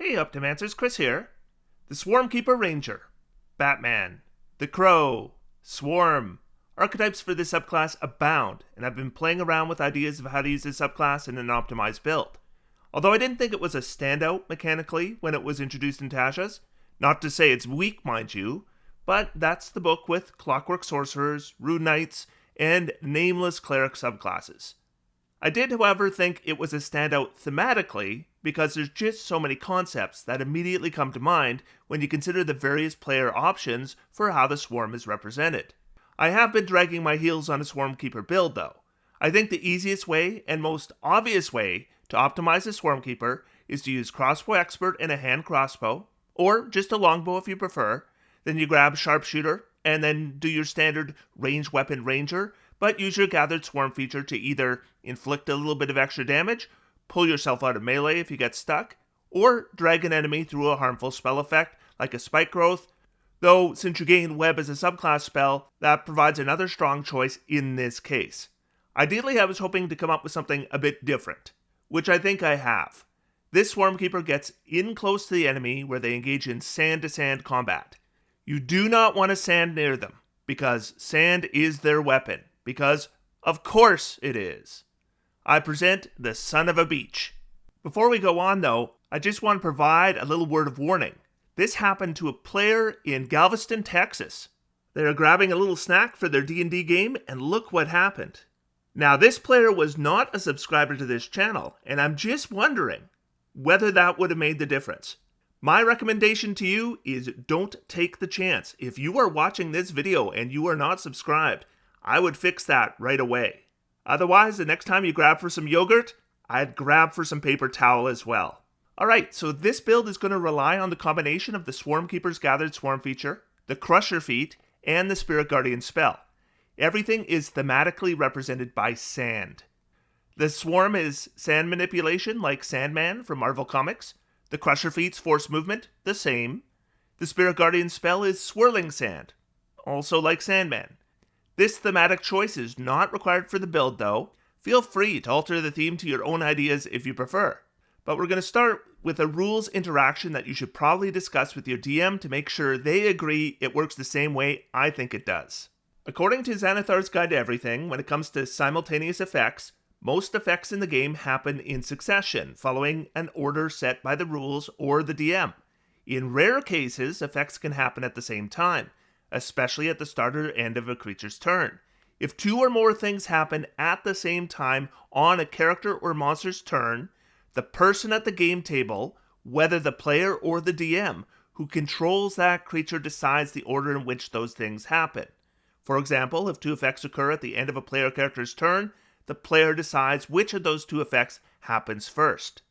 Hey Optimancers, Chris here. The Swarmkeeper Ranger, Batman, the Crow, Swarm. Archetypes for this subclass abound, and I've been playing around with ideas of how to use this subclass in an optimized build. Although I didn't think it was a standout mechanically when it was introduced in Tasha's, not to say it's weak, mind you, but that's the book with Clockwork Sorcerers, Rune Knights, and nameless Cleric subclasses. I did, however, think it was a standout thematically because there's just so many concepts that immediately come to mind when you consider the various player options for how the Swarm is represented. I have been dragging my heels on a Swarmkeeper build though. I think the easiest way and most obvious way to optimize a Swarmkeeper is to use Crossbow Expert and a hand crossbow, or just a longbow if you prefer. Then you grab Sharpshooter and then do your standard ranged weapon ranger, but use your Gathered Swarm feature to either inflict a little bit of extra damage, pull yourself out of melee if you get stuck, or drag an enemy through a harmful spell effect like a Spike Growth, though since you gain Web as a subclass spell, that provides another strong choice in this case. Ideally, I was hoping to come up with something a bit different, which I think I have. This Swarmkeeper gets in close to the enemy where they engage in sand-to-sand combat. You do not want to sand near them, because sand is their weapon. Because, of course it is. I present the son of a beach. Before we go on though, I just want to provide a little word of warning. This happened to a player in Galveston, Texas. They were grabbing a little snack for their D&D game, and look what happened. Now this player was not a subscriber to this channel, and I'm just wondering whether that would have made the difference. My recommendation to you is don't take the chance. If you are watching this video and you are not subscribed, I would fix that right away. Otherwise, the next time you grab for some yogurt, I'd grab for some paper towel as well. Alright, so this build is going to rely on the combination of the Swarmkeeper's Gathered Swarm feature, the Crusher feat, and the Spirit Guardian spell. Everything is thematically represented by sand. The Swarm is sand manipulation like Sandman from Marvel Comics. The Crusher feat's force movement, the same. The Spirit Guardian spell is swirling sand, also like Sandman. This thematic choice is not required for the build though. Feel free to alter the theme to your own ideas if you prefer. But we're going to start with a rules interaction that you should probably discuss with your DM to make sure they agree it works the same way I think it does. According to Xanathar's Guide to Everything, when it comes to simultaneous effects, most effects in the game happen in succession, following an order set by the rules or the DM. In rare cases, effects can happen at the same time, especially at the start or end of a creature's turn. If two or more things happen at the same time on a character or monster's turn, the person at the game table, whether the player or the DM, who controls that creature decides the order in which those things happen. For example, if two effects occur at the end of a player character's turn, the player decides which of those two effects happens first.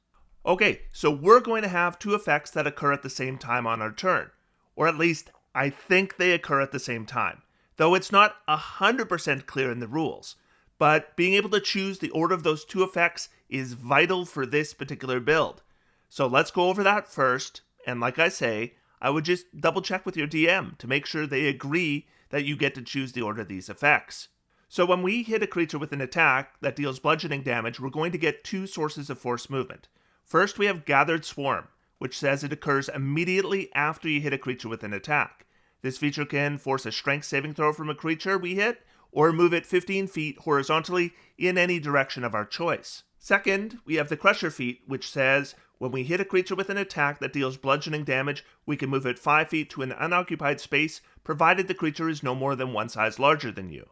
Okay, so we're going to have two effects that occur at the same time on our turn, or at least I think they occur at the same time, though it's not 100% clear in the rules. But being able to choose the order of those two effects is vital for this particular build. So let's go over that first, and like I say, I would just double check with your DM to make sure they agree that you get to choose the order of these effects. So when we hit a creature with an attack that deals bludgeoning damage, we're going to get two sources of force movement. First, we have Gathered Swarm, which says it occurs immediately after you hit a creature with an attack. This feature can force a strength saving throw from a creature we hit, or move it 15 feet horizontally in any direction of our choice. Second, we have the Crusher feat, which says when we hit a creature with an attack that deals bludgeoning damage, we can move it 5 feet to an unoccupied space, provided the creature is no more than one size larger than you.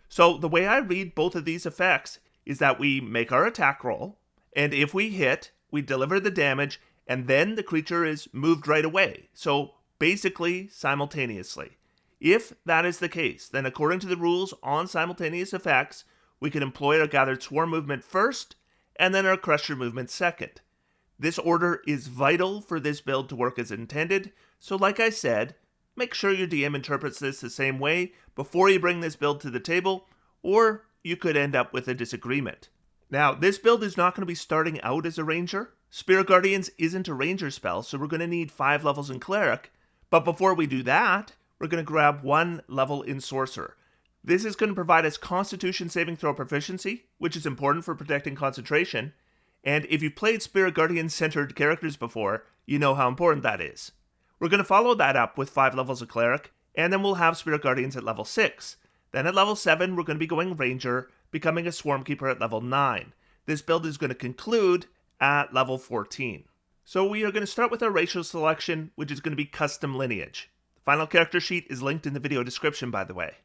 So the way I read both of these effects is that we make our attack roll, and if we hit, we deliver the damage, and then the creature is moved right away. So basically, simultaneously. If that is the case, then according to the rules on simultaneous effects, we can employ our Gathered Swarm movement first, and then our Crusher movement second. This order is vital for this build to work as intended, so like I said, make sure your DM interprets this the same way before you bring this build to the table, or you could end up with a disagreement. Now, this build is not going to be starting out as a ranger. Spirit Guardians isn't a ranger spell, so we're going to need 5 levels in Cleric. But before we do that, we're going to grab 1 level in Sorcerer. This is going to provide us Constitution saving throw proficiency, which is important for protecting concentration, And if you've played Spirit Guardian-centered characters before, you know how important that is. We're going to follow that up with 5 levels of Cleric, and then we'll have Spirit Guardians at level 6. Then at level 7, we're going to be going Ranger, becoming a Swarmkeeper at level 9. This build is going to conclude at level 14. So we are going to start with our racial selection, which is going to be Custom Lineage. The final character sheet is linked in the video description, by the way.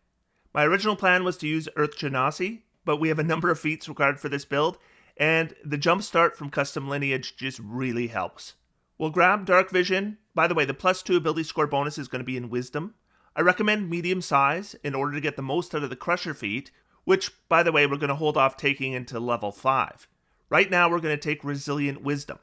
My original plan was to use Earth Genasi, but we have a number of feats required for this build, and the jump start from Custom Lineage just really helps. We'll grab Dark Vision. By the way, the +2 ability score bonus is going to be in Wisdom. I recommend medium size in order to get the most out of the Crusher feat, which, by the way, we're going to hold off taking until level 5. Right now, we're going to take Resilient Wisdom.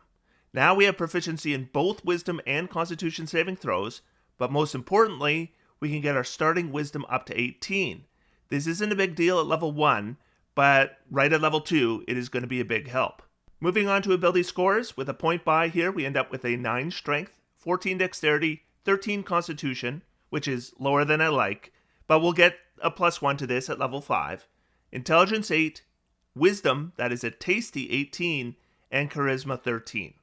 Now we have proficiency in both Wisdom and Constitution saving throws, but most importantly, we can get our starting Wisdom up to 18. This isn't a big deal at level 1, but right at level 2, it is going to be a big help. Moving on to ability scores, with a point buy here, we end up with a 9 Strength, 14 Dexterity, 13 Constitution, which is lower than I like, but we'll get a +1 to this at level 5. Intelligence 8, Wisdom, that is a tasty 18, and Charisma 13.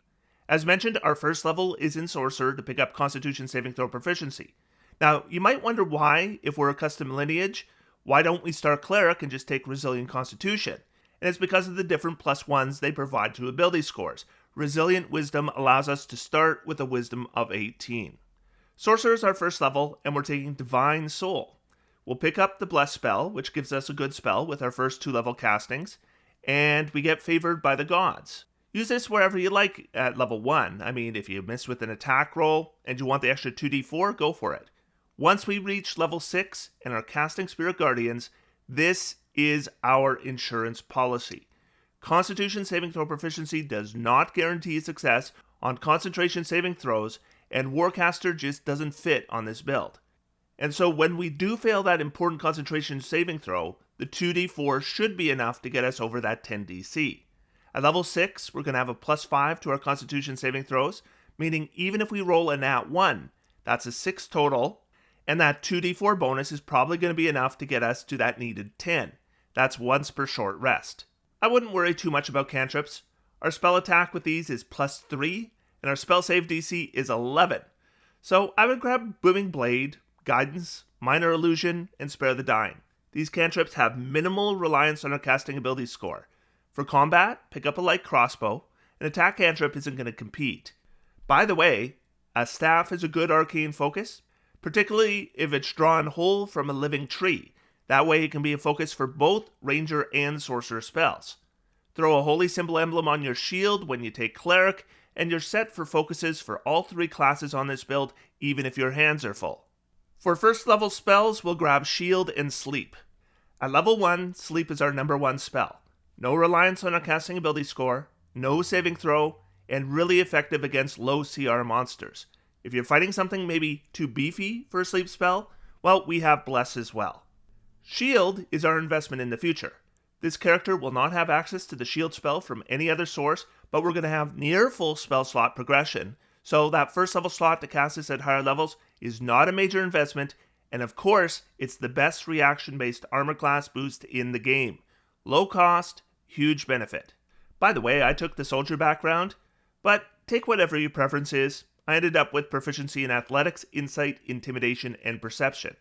As mentioned, our first level is in Sorcerer to pick up Constitution saving throw proficiency. Now, you might wonder why, if we're a custom lineage, why don't we start Cleric and just take Resilient Constitution? And it's because of the different +1s they provide to ability scores. Resilient Wisdom allows us to start with a Wisdom of 18. Sorcerer is our first level, and we're taking Divine Soul. We'll pick up the Bless spell, which gives us a good spell with our first 2-level castings, and we get Favored by the Gods. Use this wherever you like at level 1. I mean, if you miss with an attack roll and you want the extra 2d4, go for it. Once we reach level 6 and are casting Spirit Guardians, this is our insurance policy. Constitution saving throw proficiency does not guarantee success on concentration saving throws, and Warcaster just doesn't fit on this build. And so when we do fail that important concentration saving throw, the 2d4 should be enough to get us over that 10 DC. At level 6, we're going to have a +5 to our Constitution saving throws, meaning even if we roll a nat 1, that's a 6 total, and that 2d4 bonus is probably going to be enough to get us to that needed 10. That's once per short rest. I wouldn't worry too much about cantrips. Our spell attack with these is +3, and our spell save DC is 11. So I would grab Booming Blade, Guidance, Minor Illusion, and Spare the Dying. These cantrips have minimal reliance on our casting ability score. For combat, pick up a light crossbow. An attack cantrip isn't going to compete. By the way, a staff is a good arcane focus, particularly if it's drawn whole from a living tree. That way it can be a focus for both Ranger and Sorcerer spells. Throw a Holy Symbol emblem on your shield when you take Cleric, and you're set for focuses for all 3 classes on this build, even if your hands are full. For first level spells, we'll grab Shield and Sleep. At level 1, Sleep is our number 1 spell. No reliance on our casting ability score, no saving throw, and really effective against low CR monsters. If you're fighting something maybe too beefy for a sleep spell, well, we have Bless as well. Shield is our investment in the future. This character will not have access to the shield spell from any other source, but we're going to have near full spell slot progression, so that first level slot to cast this at higher levels is not a major investment, and of course, it's the best reaction-based armor class boost in the game. Low cost, huge benefit. By the way, I took the soldier background, but take whatever your preference is. I ended up with proficiency in athletics, insight, intimidation, and perception.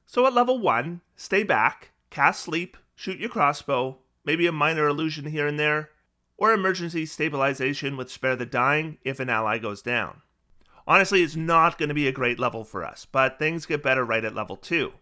So at level 1, stay back, cast Sleep, shoot your crossbow, maybe a minor illusion here and there, or emergency stabilization with Spare the Dying if an ally goes down. Honestly, it's not going to be a great level for us, but things get better right at level 2.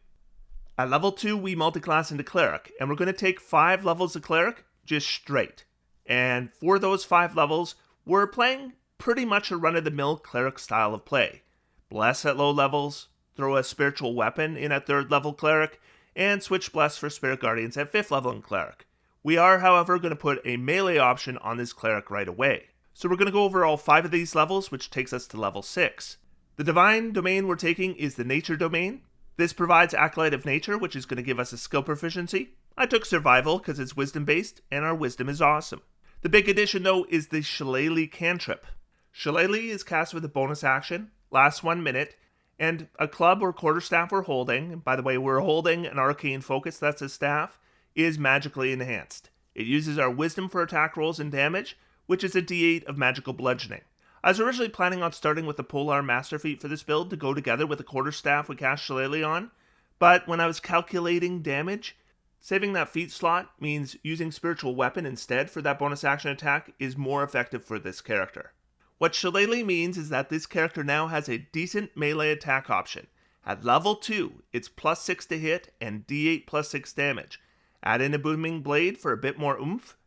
At level 2, we multiclass into Cleric, and we're going to take 5 levels of Cleric just straight. And for those 5 levels, we're playing pretty much a run-of-the-mill Cleric style of play. Bless at low levels, throw a spiritual weapon in at 3rd level Cleric, and switch Bless for Spirit Guardians at 5th level in Cleric. We are, however, going to put a melee option on this Cleric right away. So we're going to go over all 5 of these levels, which takes us to level 6. The Divine Domain we're taking is the Nature Domain. This provides Acolyte of Nature, which is going to give us a skill proficiency. I took Survival because it's Wisdom based, and our Wisdom is awesome. The big addition, though, is the Shillelagh cantrip. Shillelagh is cast with a bonus action, lasts 1 minute, and a club or quarterstaff we're holding, and by the way, we're holding an arcane focus, that's a staff, is magically enhanced. It uses our Wisdom for attack rolls and damage, which is a d8 of magical bludgeoning. I was originally planning on starting with the Polearm Master Feat for this build to go together with the Quarterstaff we cast Shillelagh on, but when I was calculating damage, saving that feat slot means using Spiritual Weapon instead for that bonus action attack is more effective for this character. What Shillelagh means is that this character now has a decent melee attack option. At level 2, it's plus 6 to hit and d8 plus 6 damage. Add in a Booming Blade for a bit more oomph.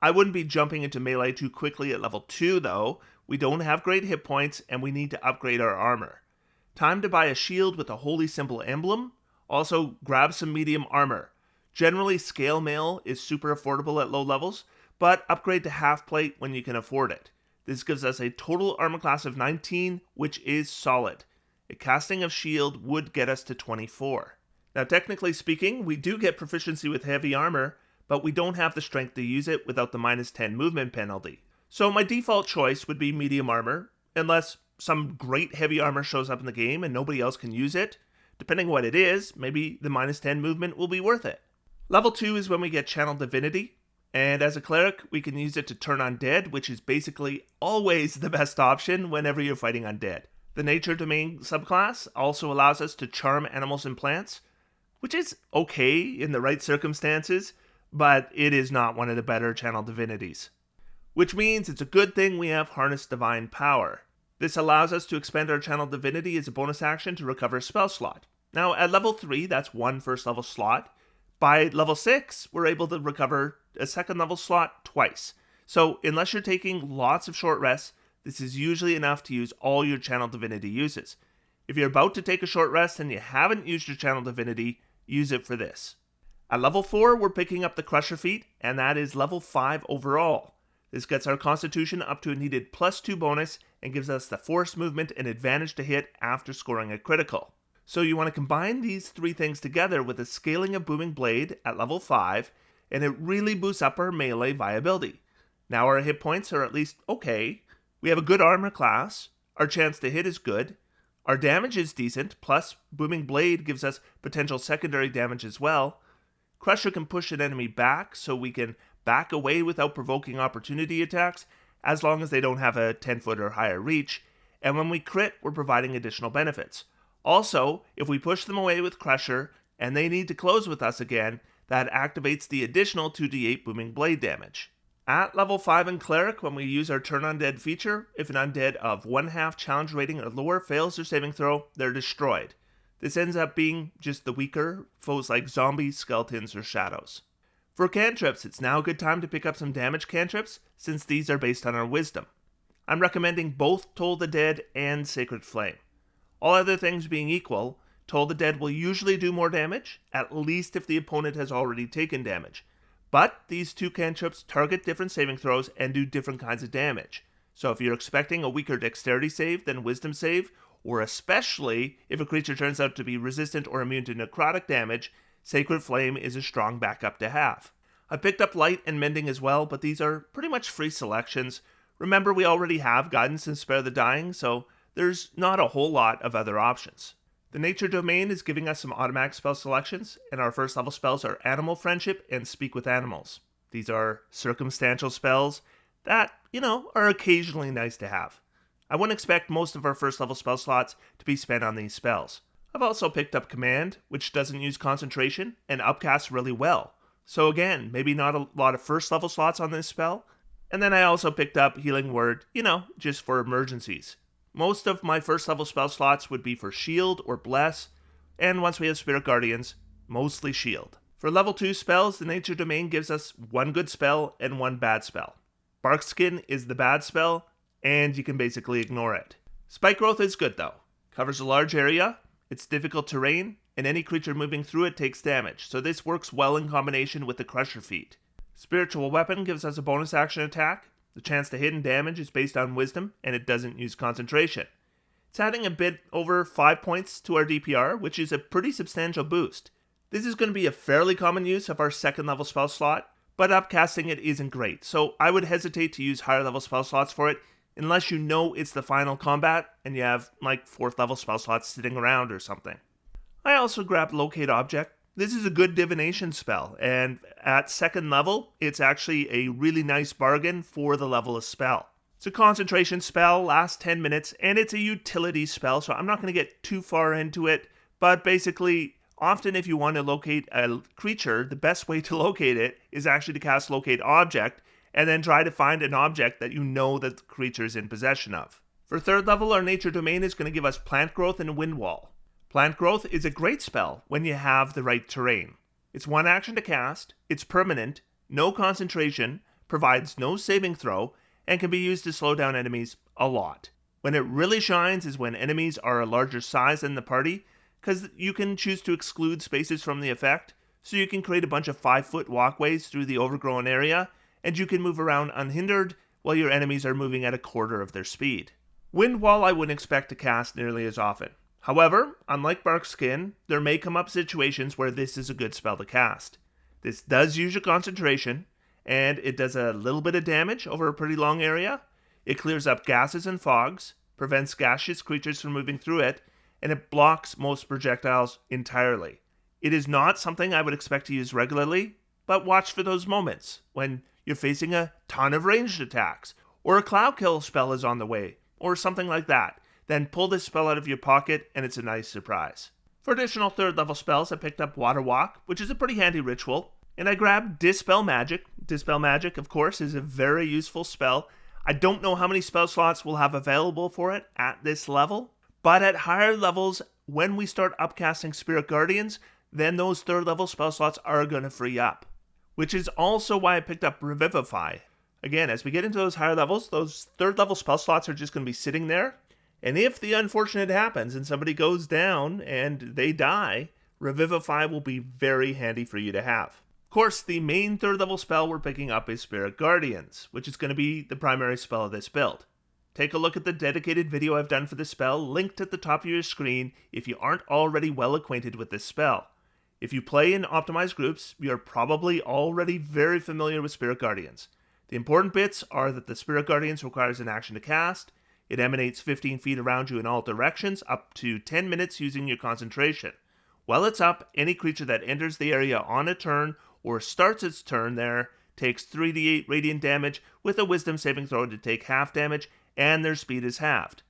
I wouldn't be jumping into melee too quickly at level 2 though. We don't have great hit points and we need to upgrade our armor. Time to buy a shield with a Holy Symbol emblem. Also, grab some medium armor. Generally, scale mail is super affordable at low levels, but upgrade to half plate when you can afford it. This gives us a total armor class of 19, which is solid. A casting of shield would get us to 24. Now, technically speaking, we do get proficiency with heavy armor, but we don't have the strength to use it without the minus 10 movement penalty. So my default choice would be medium armor, unless some great heavy armor shows up in the game and nobody else can use it. Depending what it is, maybe the minus 10 movement will be worth it. Level 2 is when we get Channel Divinity, and as a cleric, we can use it to turn undead, which is basically always the best option whenever you're fighting undead. The Nature Domain subclass also allows us to charm animals and plants, which is okay in the right circumstances, but it is not one of the better Channel Divinities. Which means it's a good thing we have Harness Divine Power. This allows us to expend our Channel Divinity as a bonus action to recover a spell slot. Now, at level 3, that's one first level slot. By level 6, we're able to recover a second level slot twice. So, unless you're taking lots of short rests, this is usually enough to use all your Channel Divinity uses. If you're about to take a short rest and you haven't used your Channel Divinity, use it for this. At level 4, we're picking up the Crusher feat, and that is level 5 overall. This gets our Constitution up to a needed plus 2 bonus and gives us the force movement and advantage to hit after scoring a critical. So you want to combine these three things together with a scaling of Booming Blade at level 5, and it really boosts up our melee viability. Now our hit points are at least okay, we have a good armor class, our chance to hit is good, our damage is decent, plus Booming Blade gives us potential secondary damage as well. Crusher can push an enemy back, so we can back away without provoking opportunity attacks, as long as they don't have a 10-foot or higher reach, and when we crit, we're providing additional benefits. Also, if we push them away with Crusher, and they need to close with us again, that activates the additional 2d8 Booming Blade damage. At level 5 in Cleric, when we use our Turn Undead feature, if an undead of 1/2 challenge rating or lower fails their saving throw, they're destroyed. This ends up being just the weaker foes like zombies, skeletons, or shadows. For cantrips, it's now a good time to pick up some damage cantrips, since these are based on our wisdom. I'm recommending both Toll the Dead and Sacred Flame. All other things being equal, Toll the Dead will usually do more damage, at least if the opponent has already taken damage. But these two cantrips target different saving throws and do different kinds of damage. So if you're expecting a weaker dexterity save than wisdom save, or especially if a creature turns out to be resistant or immune to necrotic damage, Sacred Flame is a strong backup to have. I picked up Light and Mending as well, but these are pretty much free selections. Remember, we already have Guidance and Spare the Dying, so there's not a whole lot of other options. The Nature Domain is giving us some automatic spell selections, and our first level spells are Animal Friendship and Speak with Animals. These are circumstantial spells that, are occasionally nice to have. I wouldn't expect most of our first level spell slots to be spent on these spells. I've also picked up Command, which doesn't use concentration, and upcasts really well. So again, maybe not a lot of first level slots on this spell. And then I also picked up Healing Word, just for emergencies. Most of my first level spell slots would be for Shield or Bless, and once we have Spirit Guardians, mostly Shield. For level 2 spells, the Nature Domain gives us one good spell and one bad spell. Barkskin is the bad spell, and you can basically ignore it. Spike Growth is good though. Covers a large area, it's difficult terrain, and any creature moving through it takes damage, so this works well in combination with the Crusher feat. Spiritual Weapon gives us a bonus action attack. The chance to hit and damage is based on wisdom, and it doesn't use concentration. It's adding a bit over 5 points to our DPR, which is a pretty substantial boost. This is going to be a fairly common use of our second level spell slot, but upcasting it isn't great, so I would hesitate to use higher level spell slots for it, unless you know it's the final combat, and you have 4th level spell slots sitting around or something. I also grabbed Locate Object. This is a good divination spell, and at second level, it's actually a really nice bargain for the level of spell. It's a concentration spell, lasts 10 minutes, and it's a utility spell, so I'm not going to get too far into it, but basically, often if you want to locate a creature, the best way to locate it is actually to cast Locate Object, and then try to find an object that you know that the creature is in possession of. For third level, our Nature Domain is going to give us Plant Growth and Wind Wall. Plant Growth is a great spell when you have the right terrain. It's one action to cast, it's permanent, no concentration, provides no saving throw, and can be used to slow down enemies a lot. When it really shines is when enemies are a larger size than the party, because you can choose to exclude spaces from the effect, so you can create a bunch of 5-foot walkways through the overgrown area, and you can move around unhindered while your enemies are moving at a quarter of their speed. Wind Wall I wouldn't expect to cast nearly as often. However, unlike Bark Skin, there may come up situations where this is a good spell to cast. This does use your concentration, and it does a little bit of damage over a pretty long area. It clears up gases and fogs, prevents gaseous creatures from moving through it, and it blocks most projectiles entirely. It is not something I would expect to use regularly, but watch for those moments when you're facing a ton of ranged attacks, or a Cloud Kill spell is on the way, or something like that. Then pull this spell out of your pocket and it's a nice surprise. For additional third level spells, I picked up Water Walk, which is a pretty handy ritual, and I grabbed Dispel Magic. Dispel Magic, of course, is a very useful spell. I don't know how many spell slots we'll have available for it at this level, but at higher levels, when we start upcasting Spirit Guardians, then those third level spell slots are going to free up. Which is also why I picked up Revivify. Again, as we get into those higher levels, those third level spell slots are just going to be sitting there. And if the unfortunate happens and somebody goes down and they die, Revivify will be very handy for you to have. Of course, the main third level spell we're picking up is Spirit Guardians, which is going to be the primary spell of this build. Take a look at the dedicated video I've done for this spell, linked at the top of your screen if you aren't already well acquainted with this spell. If you play in optimized groups, you're probably already very familiar with Spirit Guardians. The important bits are that the Spirit Guardians requires an action to cast, it emanates 15 feet around you in all directions, up to 10 minutes using your concentration. While it's up, any creature that enters the area on a turn or starts its turn there takes 3d8 radiant damage with a wisdom saving throw to take half damage, and their speed is halved.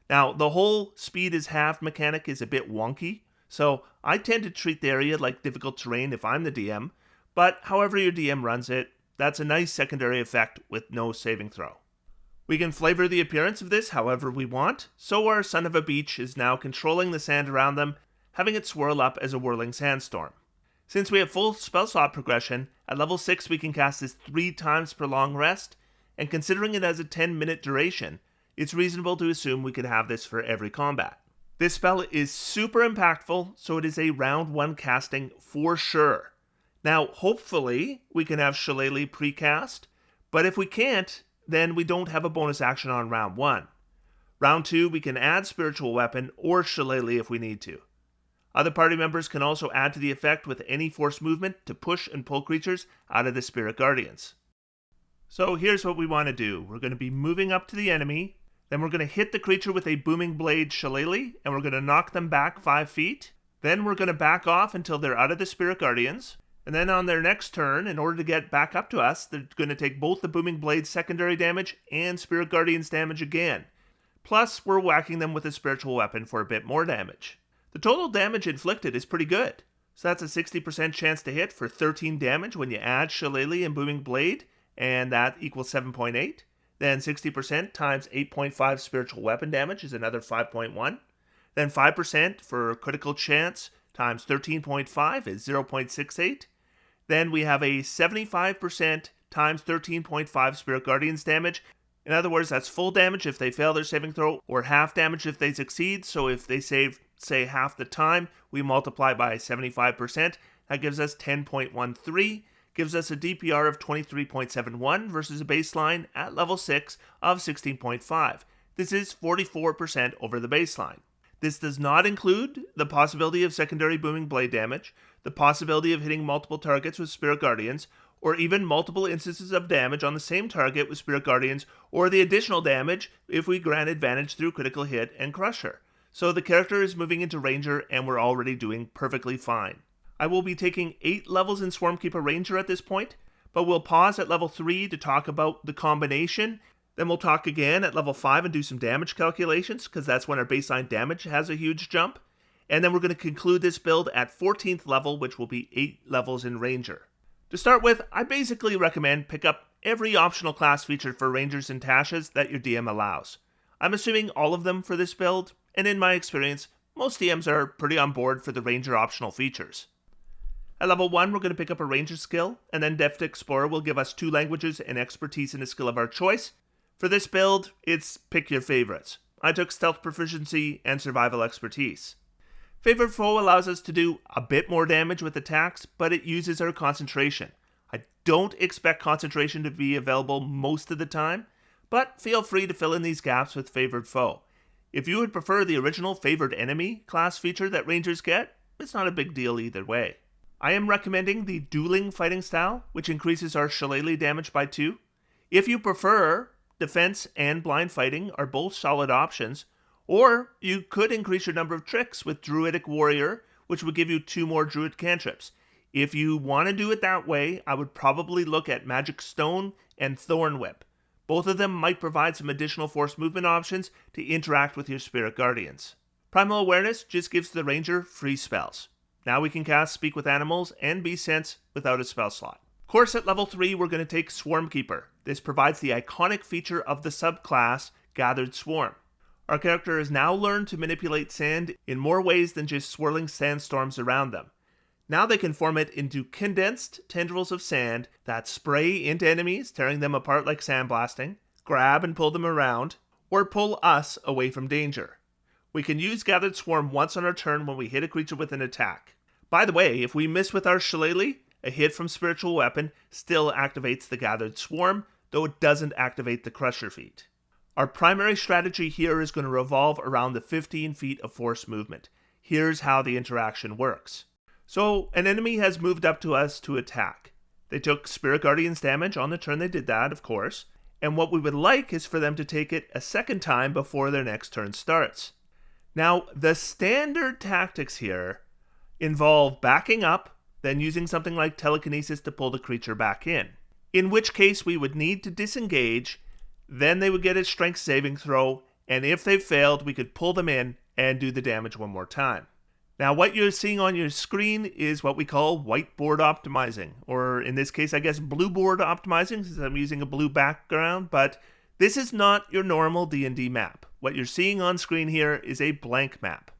Now, the whole speed is halved mechanic is a bit wonky, so I tend to treat the area like difficult terrain if I'm the DM, but however your DM runs it, that's a nice secondary effect with no saving throw. We can flavor the appearance of this however we want, so our Son of a Beach is now controlling the sand around them, having it swirl up as a whirling sandstorm. Since we have full spell slot progression, at level 6 we can cast this 3 times per long rest, and considering it has a 10-minute duration, it's reasonable to assume we could have this for every combat. This spell is super impactful, so it is a round 1 casting for sure. Now, hopefully, we can have Shillelagh precast, but if we can't, then we don't have a bonus action on round 1. Round 2, we can add Spiritual Weapon or Shillelagh if we need to. Other party members can also add to the effect with any force movement to push and pull creatures out of the Spirit Guardians. So here's what we want to do. We're going to be moving up to the enemy, then we're going to hit the creature with a Booming Blade Shillelagh, and we're going to knock them back 5 feet. Then we're going to back off until they're out of the Spirit Guardians. And then on their next turn, in order to get back up to us, they're going to take both the Booming Blade's secondary damage and Spirit Guardian's damage again. Plus, we're whacking them with a Spiritual Weapon for a bit more damage. The total damage inflicted is pretty good. So that's a 60% chance to hit for 13 damage when you add Shillelagh and Booming Blade, and that equals 7.8. Then 60% times 8.5 Spiritual Weapon damage is another 5.1. Then 5% for critical chance times 13.5 is 0.68. Then we have a 75% times 13.5 Spirit Guardians damage. In other words, that's full damage if they fail their saving throw, or half damage if they succeed. So if they save, say, half the time, we multiply by 75%. That gives us 10.13, gives us a DPR of 23.71 versus a baseline at level 6 of 16.5. This is 44% over the baseline. This does not include the possibility of secondary Booming Blade damage, the possibility of hitting multiple targets with Spirit Guardians, or even multiple instances of damage on the same target with Spirit Guardians, or the additional damage if we grant advantage through critical hit and Crusher. So the character is moving into Ranger and we're already doing perfectly fine. I will be taking 8 levels in Swarmkeeper Ranger at this point, but we'll pause at level 3 to talk about the combination. Then we'll talk again at level 5 and do some damage calculations, because that's when our baseline damage has a huge jump. And then we're going to conclude this build at 14th level, which will be 8 levels in Ranger. To start with, I basically recommend pick up every optional class feature for Rangers and Tashas that your DM allows. I'm assuming all of them for this build, and in my experience, most DMs are pretty on board for the Ranger optional features. At level 1, we're going to pick up a Ranger skill, and then Deft Explorer will give us 2 languages and expertise in a skill of our choice. For this build, it's pick your favorites. I took Stealth Proficiency and Survival Expertise. Favorite Foe allows us to do a bit more damage with attacks, but it uses our concentration. I don't expect concentration to be available most of the time, but feel free to fill in these gaps with Favored Foe. If you would prefer the original Favored Enemy class feature that Rangers get, it's not a big deal either way. I am recommending the Dueling Fighting Style, which increases our Shillelagh damage by 2. If you prefer, Defense and Blind Fighting are both solid options, or you could increase your number of tricks with Druidic Warrior, which would give you 2 more Druid cantrips. If you want to do it that way, I would probably look at Magic Stone and Thorn Whip. Both of them might provide some additional force movement options to interact with your Spirit Guardians. Primal Awareness just gives the Ranger free spells. Now we can cast Speak with Animals and Beast Sense without a spell slot. Of course, at level 3, we're going to take Swarmkeeper. This provides the iconic feature of the subclass, Gathered Swarm. Our character has now learned to manipulate sand in more ways than just swirling sandstorms around them. Now they can form it into condensed tendrils of sand that spray into enemies, tearing them apart like sandblasting, grab and pull them around, or pull us away from danger. We can use Gathered Swarm once on our turn when we hit a creature with an attack. By the way, if we miss with our Shillelagh, a hit from Spiritual Weapon still activates the Gathered Swarm, though it doesn't activate the Crusher feat. Our primary strategy here is going to revolve around the 15 feet of force movement. Here's how the interaction works. So, an enemy has moved up to us to attack. They took Spirit Guardians damage on the turn they did that, of course, and what we would like is for them to take it a second time before their next turn starts. Now, the standard tactics here involve backing up, then using something like Telekinesis to pull the creature back in which case we would need to disengage. Then they would get a strength saving throw, and if they failed, we could pull them in and do the damage one more time. Now, what you're seeing on your screen is what we call whiteboard optimizing, or in this case, I guess blue board optimizing, since I'm using a blue background, but this is not your normal D&D map. What you're seeing on screen here is a blank map.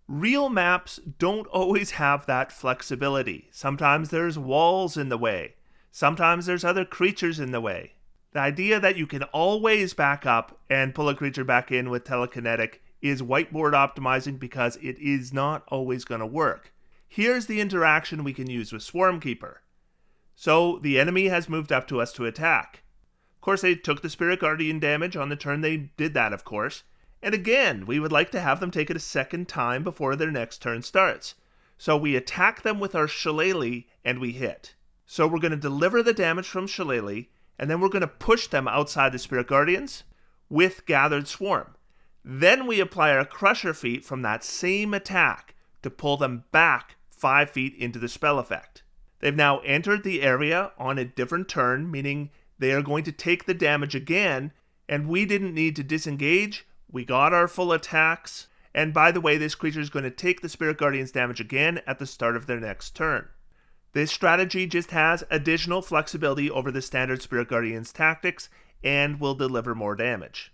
Real maps don't always have that flexibility. Sometimes there's walls in the way. Sometimes there's other creatures in the way. The idea that you can always back up and pull a creature back in with telekinetic is whiteboard optimizing because it is not always going to work. Here's the interaction we can use with Swarmkeeper. So the enemy has moved up to us to attack. Of course, they took the Spirit Guardian damage on the turn they did that, of course. And again, we would like to have them take it a second time before their next turn starts. So we attack them with our Shillelagh and we hit. So we're going to deliver the damage from Shillelagh, and then we're going to push them outside the Spirit Guardians with Gathered Swarm. Then we apply our Crusher feat from that same attack to pull them back 5 feet into the spell effect. They've now entered the area on a different turn, meaning they are going to take the damage again, and we didn't need to disengage. We got our full attacks, and by the way, this creature is going to take the Spirit Guardian's damage again at the start of their next turn. This strategy just has additional flexibility over the standard Spirit Guardian's tactics and will deliver more damage.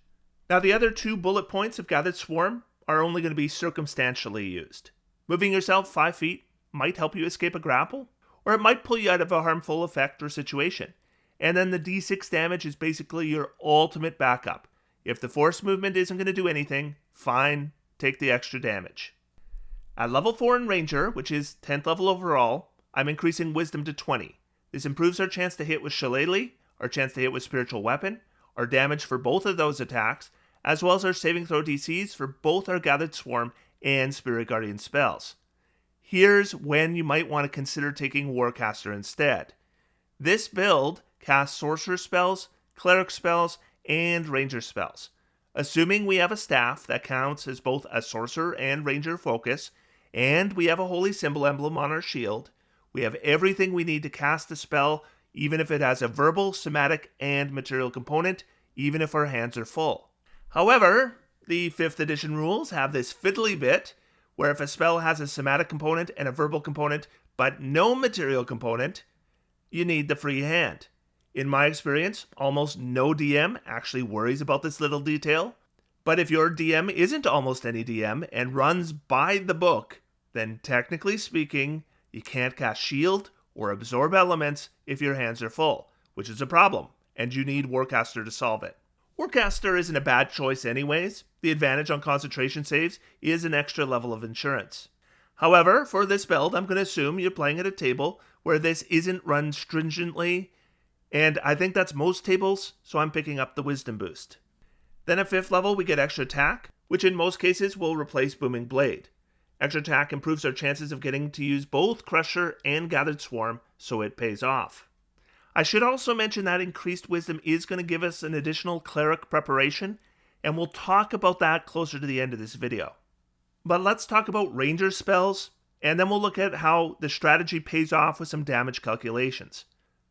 Now, the other 2 bullet points of Gathered Swarm are only going to be circumstantially used. Moving yourself 5 feet might help you escape a grapple, or it might pull you out of a harmful effect or situation. And then the D6 damage is basically your ultimate backup. If the force movement isn't going to do anything, fine, take the extra damage. At level 4 in Ranger, which is 10th level overall, I'm increasing Wisdom to 20. This improves our chance to hit with Shillelagh, our chance to hit with Spiritual Weapon, our damage for both of those attacks, as well as our saving throw DCs for both our Gathered Swarm and Spirit Guardian spells. Here's when you might want to consider taking Warcaster instead. This build casts Sorcerer spells, Cleric spells, and Ranger spells. Assuming we have a staff that counts as both a Sorcerer and Ranger focus, and we have a holy symbol emblem on our shield. We have everything we need to cast a spell, even if it has a verbal, somatic, and material component, even if our hands are full. However, the 5th edition rules have this fiddly bit, where if a spell has a somatic component and a verbal component, but no material component, you need the free hand. In my experience, almost no DM actually worries about this little detail. But if your DM isn't almost any DM and runs by the book, then technically speaking, you can't cast shield or absorb elements if your hands are full, which is a problem, and you need Warcaster to solve it. Warcaster isn't a bad choice anyways. The advantage on concentration saves is an extra level of insurance. However, for this build, I'm going to assume you're playing at a table where this isn't run stringently, and I think that's most tables, so I'm picking up the Wisdom boost. Then at 5th level, we get extra attack, which in most cases will replace Booming Blade. Extra attack improves our chances of getting to use both Crusher and Gathered Swarm, so it pays off. I should also mention that increased Wisdom is going to give us an additional Cleric preparation, and we'll talk about that closer to the end of this video. But let's talk about Ranger spells, and then we'll look at how the strategy pays off with some damage calculations.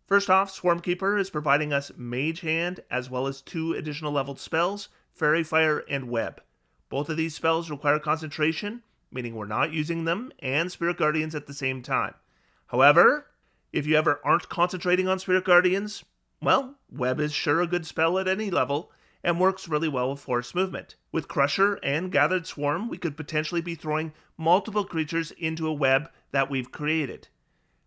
First off, Swarmkeeper is providing us Mage Hand as well as 2 additional leveled spells, Fairy Fire and Web. Both of these spells require concentration, meaning we're not using them, and Spirit Guardians at the same time. However, if you ever aren't concentrating on Spirit Guardians, well, Web is sure a good spell at any level, and works really well with Force Movement. With Crusher and Gathered Swarm, we could potentially be throwing multiple creatures into a web that we've created.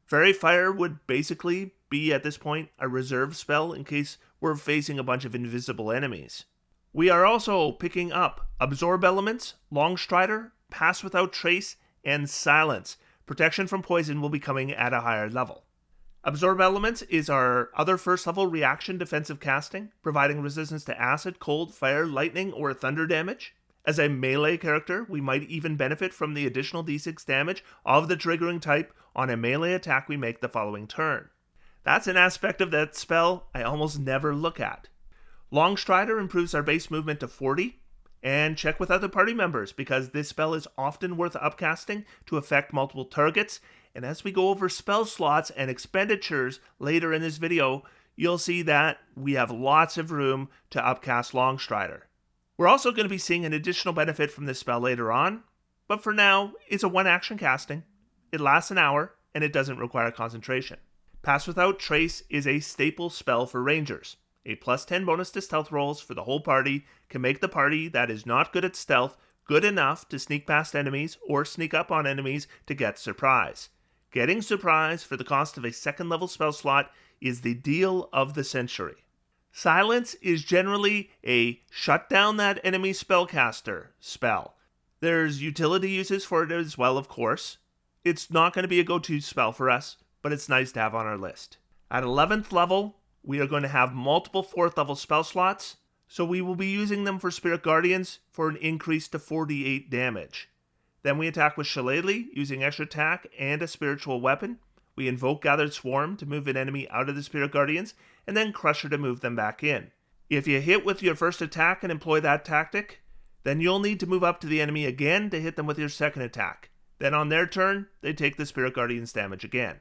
Fairy Fire would basically be, at this point, a reserve spell in case we're facing a bunch of invisible enemies. We are also picking up Absorb Elements, Longstrider, Pass Without Trace, and Silence. Protection from poison will be coming at a higher level. Absorb Elements is our other 1st level reaction defensive casting, providing resistance to acid, cold, fire, lightning, or thunder damage. As a melee character, we might even benefit from the additional d6 damage of the triggering type on a melee attack we make the following turn. That's an aspect of that spell I almost never look at. Longstrider improves our base movement to 40, and check with other party members because this spell is often worth upcasting to affect multiple targets, and as we go over spell slots and expenditures later in this video, you'll see that we have lots of room to upcast Longstrider. We're also going to be seeing an additional benefit from this spell later on, but for now, it's a 1-action casting. It lasts an hour, and it doesn't require concentration. Pass Without Trace is a staple spell for Rangers. A +10 bonus to stealth rolls for the whole party can make the party that is not good at stealth good enough to sneak past enemies or sneak up on enemies to get surprise. Getting surprise for the cost of a 2nd level spell slot is the deal of the century. Silence is generally a shut down that enemy spellcaster spell. There's utility uses for it as well, of course. It's not going to be a go-to spell for us, but it's nice to have on our list. At 11th level, we are going to have multiple 4th level spell slots, so we will be using them for Spirit Guardians for an increase to 48 damage. Then we attack with Shillelagh using extra attack and a spiritual weapon. We invoke Gathered Swarm to move an enemy out of the Spirit Guardians, and then Crusher to move them back in. If you hit with your first attack and employ that tactic, then you'll need to move up to the enemy again to hit them with your second attack. Then on their turn, they take the Spirit Guardians damage again.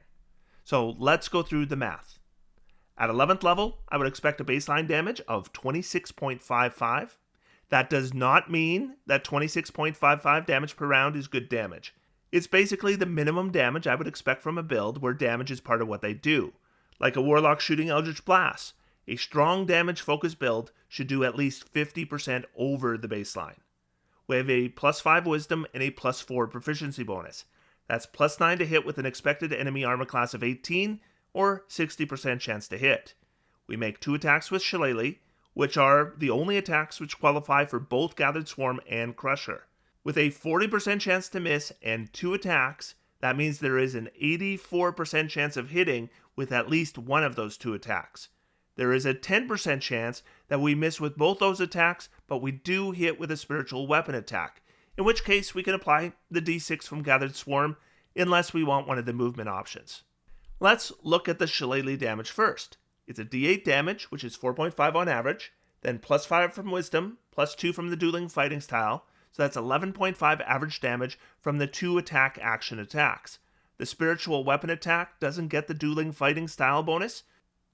So let's go through the math. At 11th level, I would expect a baseline damage of 26.55. That does not mean that 26.55 damage per round is good damage. It's basically the minimum damage I would expect from a build where damage is part of what they do. Like a Warlock shooting Eldritch Blast, a strong damage focused build should do at least 50% over the baseline. We have a +5 Wisdom and a +4 Proficiency bonus. That's +9 to hit with an expected enemy armor class of 18, or 60% chance to hit. We make 2 attacks with Shillelagh, which are the only attacks which qualify for both Gathered Swarm and Crusher. With a 40% chance to miss and 2 attacks, that means there is an 84% chance of hitting with at least one of those 2 attacks. There is a 10% chance that we miss with both those attacks, but we do hit with a spiritual weapon attack, in which case we can apply the d6 from Gathered Swarm unless we want one of the movement options. Let's look at the Shillelagh damage first. It's a d8 damage, which is 4.5 on average, then +5 from Wisdom, +2 from the Dueling Fighting Style, so that's 11.5 average damage from the 2 attack action attacks. The spiritual weapon attack doesn't get the dueling fighting style bonus.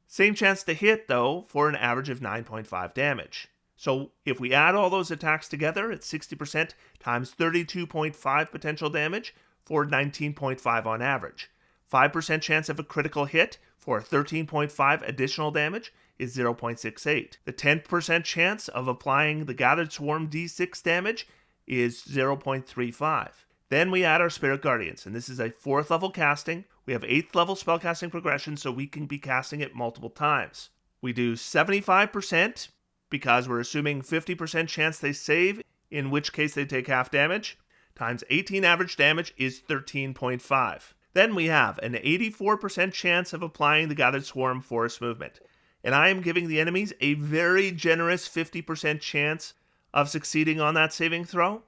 Same chance to hit, though, for an average of 9.5 damage. So if we add all those attacks together, it's 60% times 32.5 potential damage for 19.5 on average. 5% chance of a critical hit for 13.5 additional damage is 0.68. The 10% chance of applying the Gathered Swarm D6 damage is 0.35. Then we add our Spirit Guardians, and this is a 4th level casting. We have 8th level spellcasting progression, so we can be casting it multiple times. We do 75% because we're assuming 50% chance they save, in which case they take half damage, times 18 average damage is 13.5. Then we have an 84% chance of applying the Gathered Swarm Force Movement. And I am giving the enemies a very generous 50% chance of succeeding on that saving throw.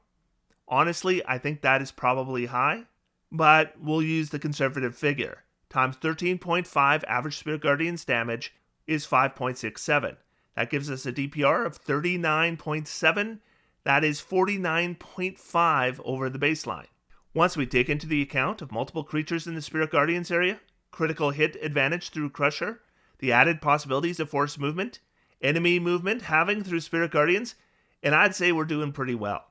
Honestly, I think that is probably high, but we'll use the conservative figure. Times 13.5 average Spirit Guardians damage is 5.67. That gives us a DPR of 39.7. That is 49.5 over the baseline. Once we take into the account of multiple creatures in the Spirit Guardians area, critical hit advantage through Crusher, the added possibilities of force movement, enemy movement having through Spirit Guardians, and I'd say we're doing pretty well.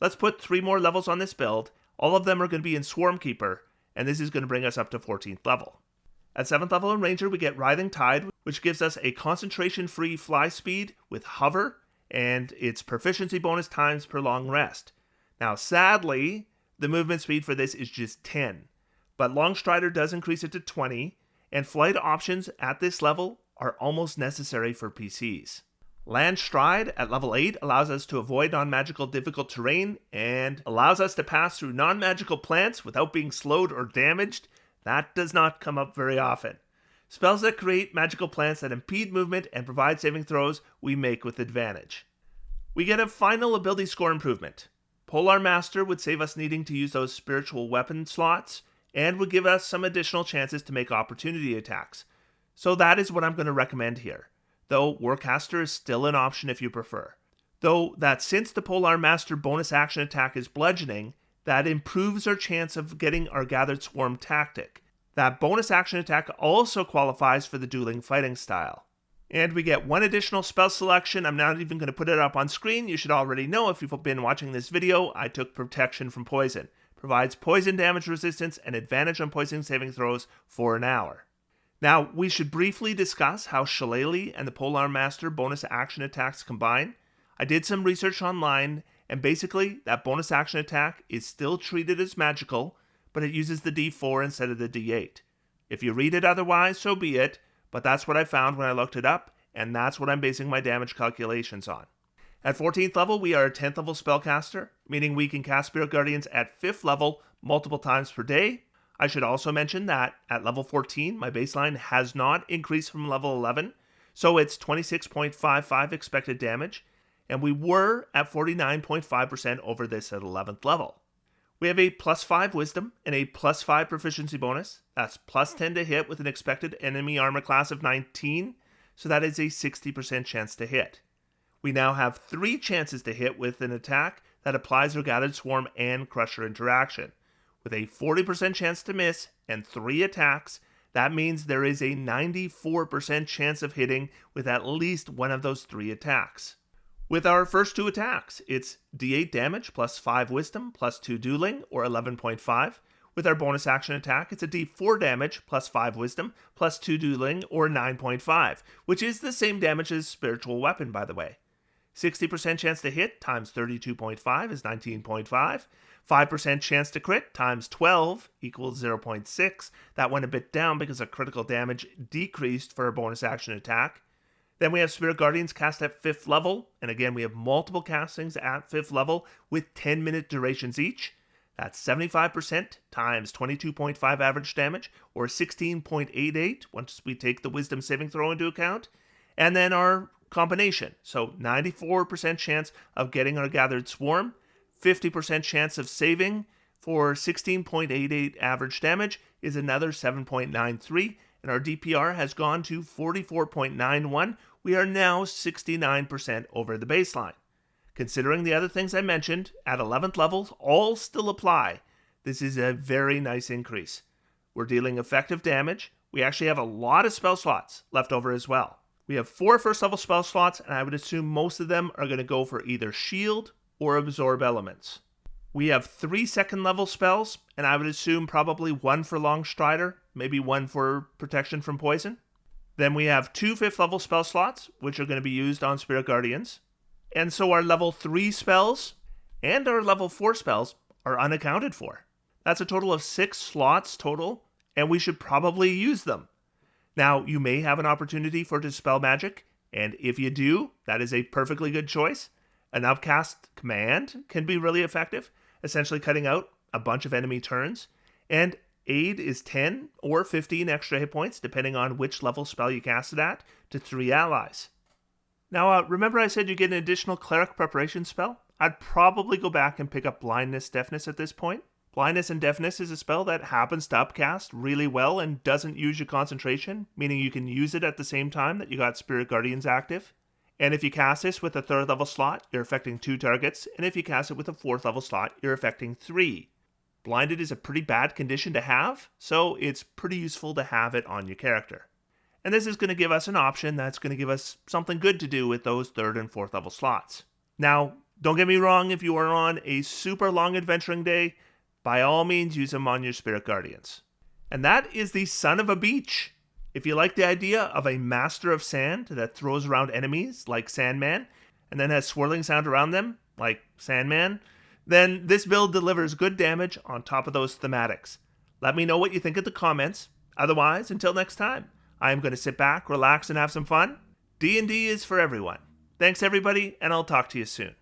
Let's put 3 more levels on this build. All of them are going to be in Swarmkeeper, and this is going to bring us up to 14th level. At 7th level in Ranger, we get Writhing Tide, which gives us a concentration-free fly speed with hover, and its proficiency bonus times per long rest. Now, sadly, the movement speed for this is just 10, but Long Strider does increase it to 20, and flight options at this level are almost necessary for PCs. Land Stride at level 8 allows us to avoid non-magical difficult terrain and allows us to pass through non-magical plants without being slowed or damaged. That does not come up very often. Spells that create magical plants that impede movement and provide saving throws we make with advantage. We get a final ability score improvement. Polar Master would save us needing to use those spiritual weapon slots and would give us some additional chances to make opportunity attacks. So that is what I'm going to recommend here. Though Warcaster is still an option if you prefer. Though that since the Polar Master bonus action attack is bludgeoning, that improves our chance of getting our Gathered Swarm tactic. That bonus action attack also qualifies for the dueling fighting style. And we get 1 additional spell selection. I'm not even going to put it up on screen. You should already know if you've been watching this video, I took Protection from Poison. Provides poison damage resistance and advantage on poison saving throws for an hour. Now, we should briefly discuss how Shillelagh and the Polar Master bonus action attacks combine. I did some research online, and basically, that bonus action attack is still treated as magical, but it uses the D4 instead of the D8. If you read it otherwise, so be it, but that's what I found when I looked it up, and that's what I'm basing my damage calculations on. At 14th level, we are a 10th level spellcaster, meaning we can cast Spirit Guardians at 5th level multiple times per day. I should also mention that at level 14, my baseline has not increased from level 11, so it's 26.55 expected damage, and we were at 49.5% over this at 11th level. We have a +5 wisdom and a +5 proficiency bonus. That's +10 to hit with an expected enemy armor class of 19, so that is a 60% chance to hit. We now have 3 chances to hit with an attack that applies our Gathered Swarm and Crusher interaction. With a 40% chance to miss and 3 attacks, that means there is a 94% chance of hitting with at least one of those 3 attacks. With our first 2 attacks, it's D8 damage plus 5 wisdom plus 2 dueling, or 11.5. With our bonus action attack, it's a D4 damage plus 5 wisdom plus 2 dueling, or 9.5, which is the same damage as spiritual weapon, by the way. 60% chance to hit times 32.5 is 19.5. 5% chance to crit times 12 equals 0.6. That went a bit down because our critical damage decreased for a bonus action attack. Then we have Spirit Guardians cast at 5th level, and again we have multiple castings at 5th level with 10-minute durations each. That's 75% times 22.5 average damage, or 16.88 once we take the Wisdom saving throw into account. And then our combination, so 94% chance of getting our Gathered Swarm, 50% chance of saving for 16.88 average damage is another 7.93, and our DPR has gone to 44.91. We are now 69% over the baseline. Considering the other things I mentioned, at 11th levels, all still apply. This is a very nice increase. We're dealing effective damage. We actually have a lot of spell slots left over as well. We have 4 first level spell slots, and I would assume most of them are going to go for either shield or absorb elements. We have 3 second level spells, and I would assume probably 1 for Long Strider, maybe 1 for protection from poison. Then we have 2 5th level spell slots, which are going to be used on Spirit Guardians. And so our level 3 spells and our level 4 spells are unaccounted for. That's a total of 6 slots total, and we should probably use them. Now, you may have an opportunity for Dispel Magic, and if you do, that is a perfectly good choice. An Upcast command can be really effective, essentially cutting out a bunch of enemy turns, and Aid is 10 or 15 extra hit points, depending on which level spell you cast it at, to 3 allies. Now, remember I said you get an additional Cleric preparation spell? I'd probably go back and pick up Blindness, Deafness at this point. Blindness and Deafness is a spell that happens to upcast really well and doesn't use your concentration, meaning you can use it at the same time that you got Spirit Guardians active. And if you cast this with a 3rd level slot, you're affecting 2 targets, and if you cast it with a 4th level slot, you're affecting 3. Blinded is a pretty bad condition to have, so it's pretty useful to have it on your character. And this is going to give us an option that's going to give us something good to do with those 3rd and 4th level slots. Now, don't get me wrong, if you are on a super long adventuring day, by all means use them on your Spirit Guardians. And that is the Son of a Beach. If you like the idea of a Master of Sand that throws around enemies like Sandman, and then has swirling sound around them like Sandman, then this build delivers good damage on top of those thematics. Let me know what you think in the comments. Otherwise, until next time, I am going to sit back, relax, and have some fun. D&D is for everyone. Thanks everybody, and I'll talk to you soon.